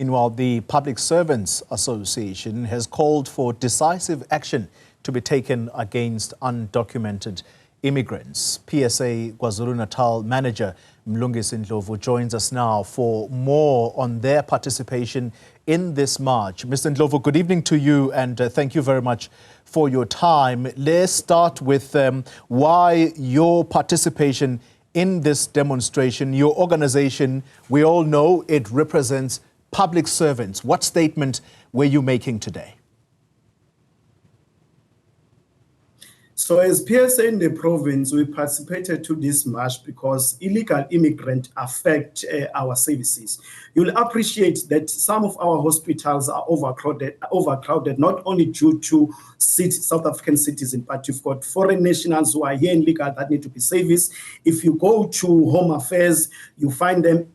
Meanwhile, the Public Servants Association has called for decisive action to be taken against undocumented immigrants. PSA KwaZulu-Natal manager Mlungisi Ndlovu joins us now for more on their participation in this march. Mr. Ndlovu, good evening to you, and thank you very much for your time. Let's start with why your participation in this demonstration. Your organization, we all know it represents public servants. What statement were you making today? So as PSA in the province, we participated to this march because illegal immigrants affect our services. You'll appreciate that some of our hospitals are overcrowded, not only due to South African citizens, but you've got foreign nationals who are here illegal that need to be serviced. If you go to Home Affairs, you find them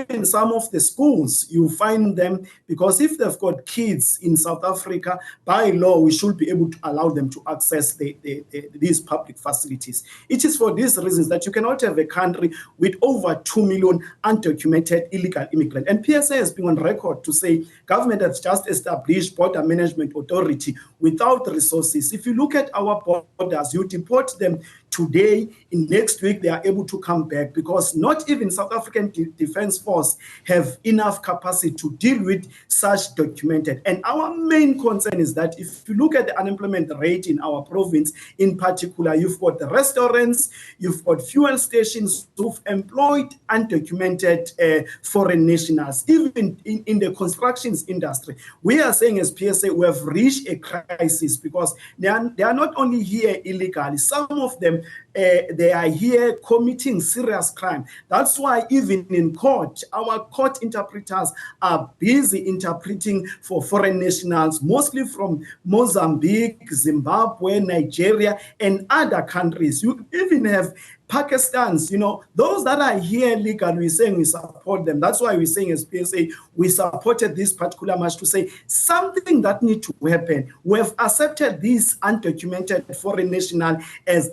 in some of the schools. You find them because if they've got kids in South Africa, by law, we should be able to allow them to access these public facilities. It is for these reasons that you cannot have a country with over 2 million undocumented illegal immigrants. And PSA has been on record to say government has just established border management authority without resources. If you look at our borders, you deport them today, in next week they are able to come back because not even South African Defence Force have enough capacity to deal with such documented. And our main concern is that if you look at the unemployment rate in our province, in particular, you've got the restaurants, you've got fuel stations who've employed undocumented foreign nationals, even in the constructions industry. We are saying as PSA, we have reached a crisis because they are not only here illegally, some of them they are here committing serious crime. That's why even in court, our court interpreters are busy interpreting for foreign nationals, mostly from Mozambique, Zimbabwe, Nigeria, and other countries. You even have Pakistans, those that are here legally, we're saying we support them. That's why we're saying as PSA, we supported this particular march to say something that needs to happen. We have accepted these undocumented foreign national as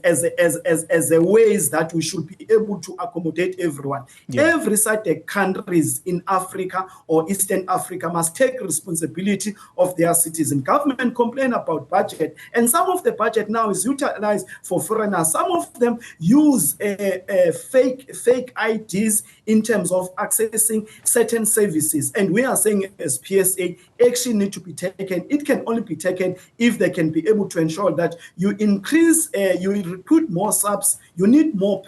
a ways that we should be able to accommodate everyone. Yeah. Every such countries in Africa or Eastern Africa must take responsibility of their citizens. Government complain about budget, and some of the budget now is utilized for foreigners. Some of them use fake IDs in terms of accessing certain services. And we are saying as PSA, action need to be taken. It can only be taken if they can be able to ensure that you increase, you recruit more subs, you need more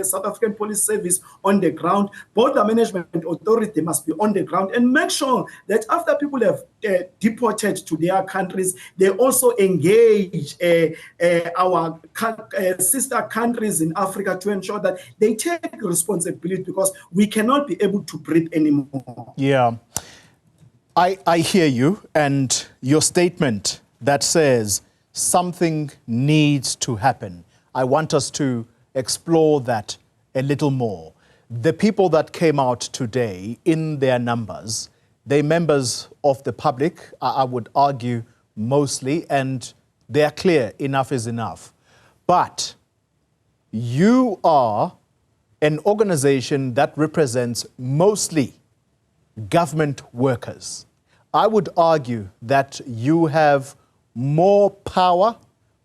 South African Police Service on the ground. Border Management Authority must be on the ground and make sure that after people have deported to their countries, they also engage our sister countries in Africa to ensure that they take responsibility because we cannot be able to breathe anymore. Yeah, I hear you and your statement that says something needs to happen. I want us to explore that a little more. The people that came out today in their numbers, they're members of the public, I would argue mostly, and they're clear, enough is enough. But you are an organization that represents mostly government workers. I would argue that you have more power,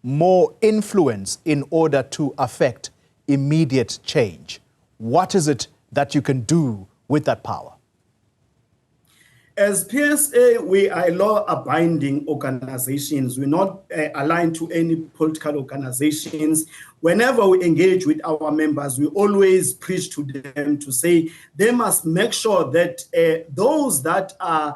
more influence in order to affect immediate change. What is it that you can do with that power? As PSA, we are law-abiding organizations. We're not aligned to any political organizations. Whenever we engage with our members, we always preach to them to say they must make sure that those that are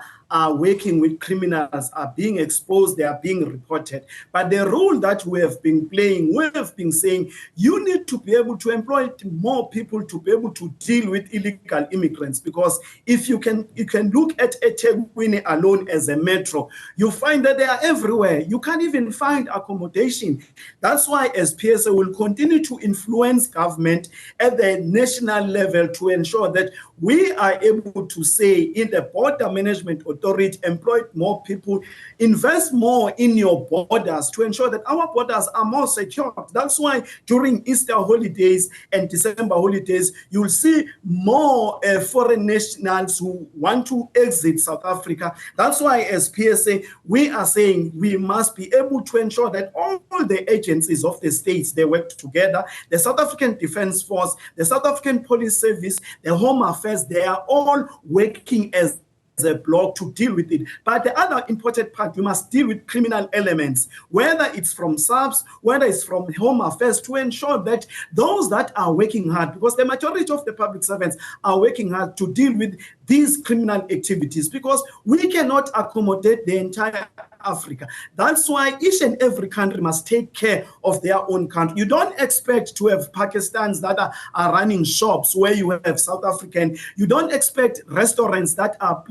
working with criminals are being exposed, they are being reported. But the role that we have been playing, we have been saying, you need to be able to employ more people to be able to deal with illegal immigrants. Because if you can look at eThekwini alone as a metro, you find that they are everywhere. You can't even find accommodation. That's why as PSA will continue to influence government at the national level to ensure that we are able to say in the Border Management Authority Authority, employ more people, invest more in your borders to ensure that our borders are more secure. That's why during Easter holidays and December holidays, you'll see more foreign nationals who want to exit South Africa. That's why as PSA, we are saying we must be able to ensure that all the agencies of the states, they work together. The South African Defence Force, the South African Police Service, the Home Affairs, they are all working as a block to deal with it. But the other important part, we must deal with criminal elements, whether it's from SAPS, whether it's from Home Affairs, to ensure that those that are working hard, because the majority of the public servants are working hard to deal with these criminal activities, because we cannot accommodate the entire Africa. That's why each and every country must take care of their own country. You don't expect to have Pakistans that are running shops where you have South African. You don't expect restaurants that are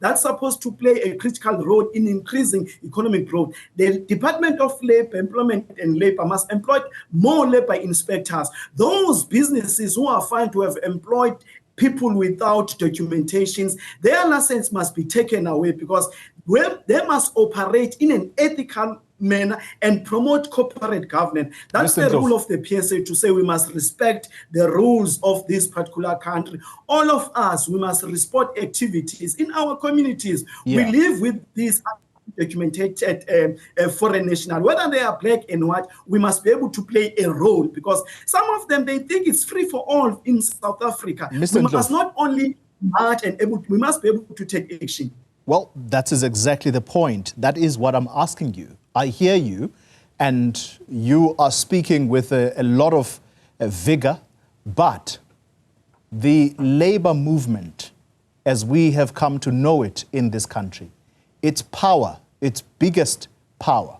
that's supposed to play a critical role in increasing economic growth. The Department of Labor, Employment and Labor must employ more labor inspectors. Those businesses who are found to have employed people without documentations, their license must be taken away, because they must operate in an ethical manner and promote corporate governance. That's the rule of the PSA, to say we must respect the rules of this particular country. All of us, we must respect activities in our communities. We live with these documented foreign national, whether they are black and white. We must be able to play a role, because some of them, they think it's free for all in South Africa. We must not only march and we must be able to take action. Well, that is exactly the point. That is what I'm asking you. I hear you, and you are speaking with a lot of vigor, but the labor movement, as we have come to know it in this country, its power, its biggest power,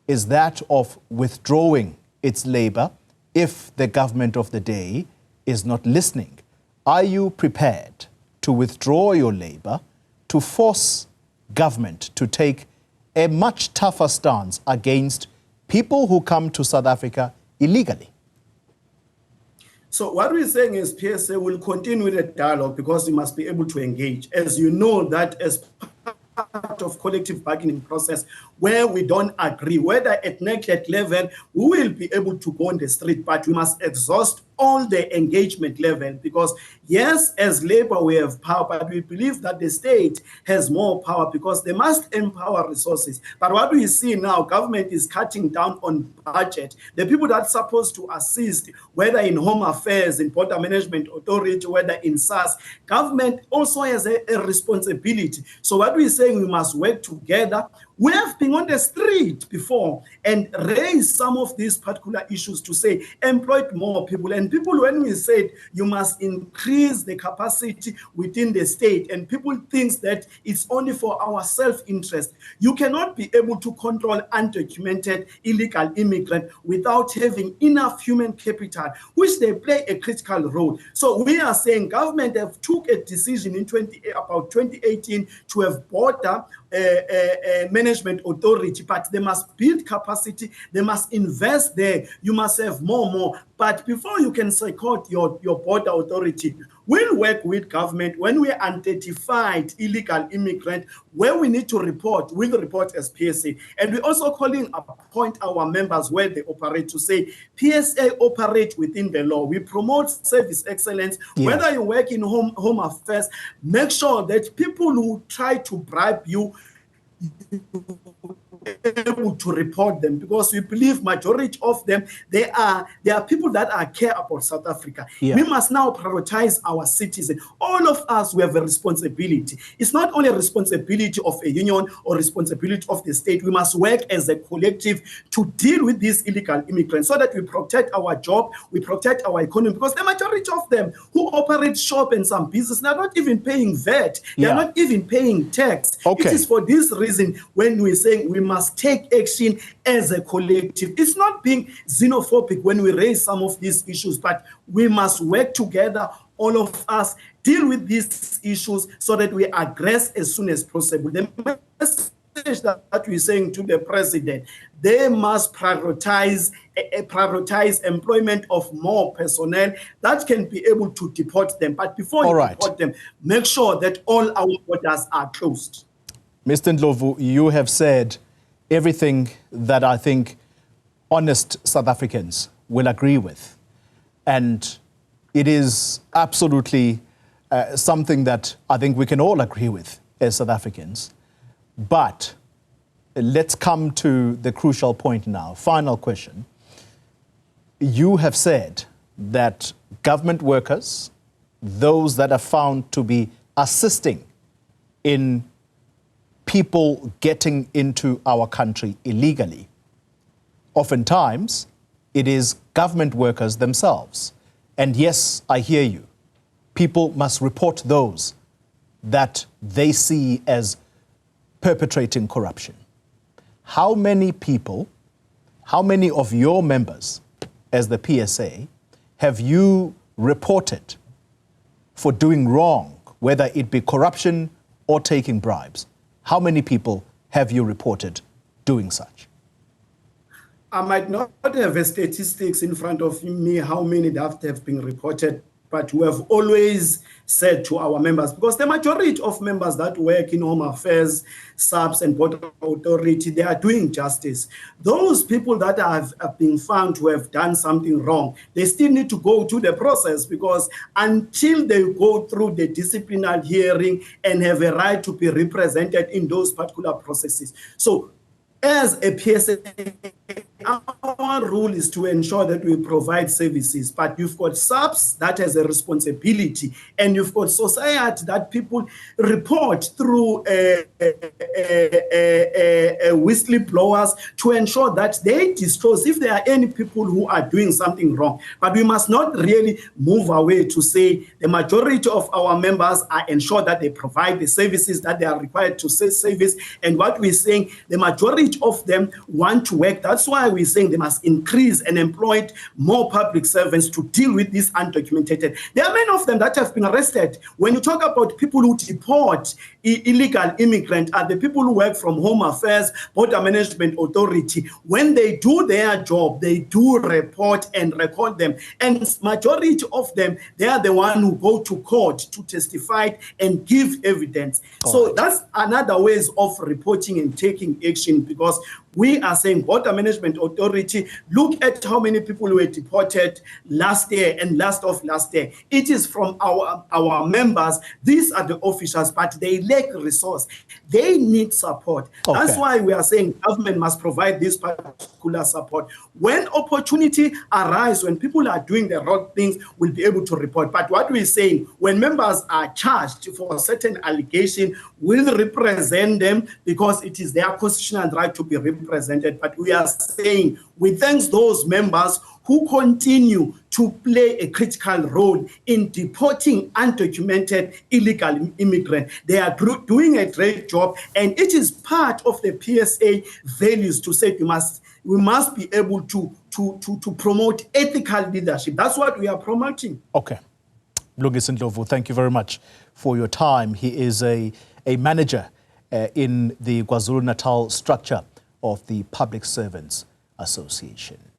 is that of withdrawing its labor if the government of the day is not listening. Are you prepared to withdraw your labor to force government to take a much tougher stance against people who come to South Africa illegally? So what we're saying is PSA will continue with the dialogue, because we must be able to engage. As you know, that as part of collective bargaining process, where we don't agree, whether at naked level, we will be able to go on the street, but we must exhaust all the engagement level, because yes, as labor we have power, but we believe that the state has more power, because they must empower resources. But what we see now, government is cutting down on budget. The people that are supposed to assist, whether in Home Affairs, in Border Management Authority, whether in SARS, government also has a responsibility. So what we're saying, we must work together. We have been on the street before and raised some of these particular issues to say employ more people. And people, when we said you must increase the capacity within the state, and people think that it's only for our self-interest. You cannot be able to control undocumented illegal immigrant without having enough human capital, which they play a critical role. So we are saying government have took a decision in about 2018 to have border management authority, but they must build capacity, they must invest there, you must have more. But before you can support your border authority, we'll work with government. When we identified illegal immigrant, where we need to report, we'll report as PSA. And we also calling appoint our members where they operate to say, PSA operate within the law. We promote service excellence. Whether you work in home affairs, make sure that people who try to bribe you, able to report them, because we believe majority of them, they are people that are care about South Africa. We must now prioritize our citizens. All of us, we have a responsibility. It's not only a responsibility of a union or responsibility of the state. We must work as a collective to deal with these illegal immigrants, so that we protect our job, we protect our economy, because the majority of them who operate shop and some business, they're not even paying VAT, they're not even paying tax. It is for this reason when we're saying we must take action as a collective. It's not being xenophobic when we raise some of these issues, but we must work together, all of us, deal with these issues so that we address as soon as possible. The message that we're saying to the president, they must prioritize employment of more personnel that can be able to deport them. But before you deport them, make sure that all our borders are closed. Mr. Ndlovu, you have said everything that I think honest South Africans will agree with. And it is absolutely something that I think we can all agree with as South Africans. But let's come to the crucial point now. Final question. You have said that government workers, those that are found to be assisting in people getting into our country illegally, oftentimes it is government workers themselves. And yes, I hear you. People must report those that they see as perpetrating corruption. How many people, how many of your members as the PSA have you reported for doing wrong, whether it be corruption or taking bribes? How many people have you reported doing such? I might not have a statistics in front of me how many that have been reported, but we have always said to our members, because the majority of members that work in Home Affairs, SAPS and Border Authority, they are doing justice. Those people that have been found to have done something wrong, they still need to go through the process, because until they go through the disciplinary hearing and have a right to be represented in those particular processes. So as a PSA, our rule is to ensure that we provide services, but you've got SAPS that has a responsibility, and you've got society that people report through whistleblowers to ensure that they disclose if there are any people who are doing something wrong. But we must not really move away to say the majority of our members are ensured that they provide the services that they are required to service, and what we're saying, the majority of them want to work. That's why we're saying they must increase and employ more public servants to deal with these undocumented. There are many of them that have been arrested. When you talk about people who deport illegal immigrants, are the people who work from Home Affairs, Border Management Authority. When they do their job, they do report and record them. And majority of them, they are the ones who go to court to testify and give evidence. So that's another ways of reporting and taking action, because we are saying Border Management Authority, look at how many people were deported last year and last year. It is from our members. These are the officials, but they lack resource. They need support. Okay. That's why we are saying government must provide this particular support. When opportunity arises, when people are doing the wrong things, we'll be able to report. But what we're saying, when members are charged for a certain allegation, we'll represent them, because it is their constitutional right to be represented. But we are saying we thank those members who continue to play a critical role in deporting undocumented illegal immigrants. They are doing a great job, and it is part of the PSA values to say we must be able to promote ethical leadership. That's what we are promoting. Okay. Mlungisi Ndlovu, thank you very much for your time. He is a manager in the KwaZulu-Natal structure of the Public Servants Association.